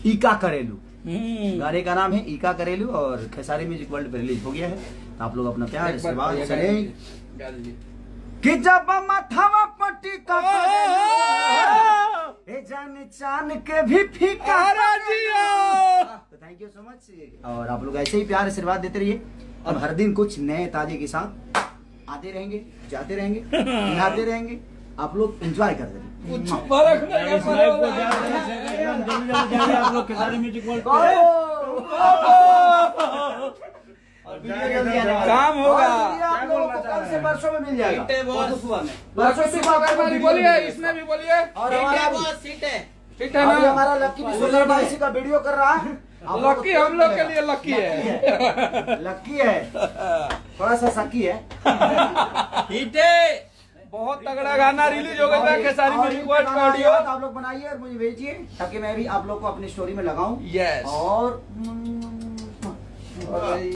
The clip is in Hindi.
ईका करेलू। गाने का नाम है ईका करेलू और खेसारी म्यूजिक वर्ल्ड पे रिलीज हो गया है। तो आप लोग अपना प्यार आशीर्वाद चलें कि जब माथावा पट्टी का जान चान के भी फीका। तो थैंक यू सो मच और आप लोग ऐसे ही प्यार आशीर्वाद देते रहिए और हर दिन कुछ नए ताजे के साथ आते रहेंगे, जाते रहेंगे, नहाते रहेंगे। आप लोग एंजॉय करते रहेंगे। आप लोग खेसारी म्यूजिक वर्ल्ड काम होगा। आप लोगों को कल से परसों में मिल जाएगा। परसों से बोलिए, इसमें भी बोलिए। और हमारा सीट है अभी हमारा लक्की भी सोलर बाइसी का वीडियो कर रहा है। लक्की हम लोग के लिए लक्की है। लक्की है, थोड़ा सा सकी है। बहुत तगड़ा गाना रिलीज हो गया है खेसारी म्यूजिक वर्ल्ड का ऑडियो। आप लोग बनाइए और मुझे भेजिए ताकि मैं भी आप लोग को अपनी स्टोरी में लगाऊं। यस और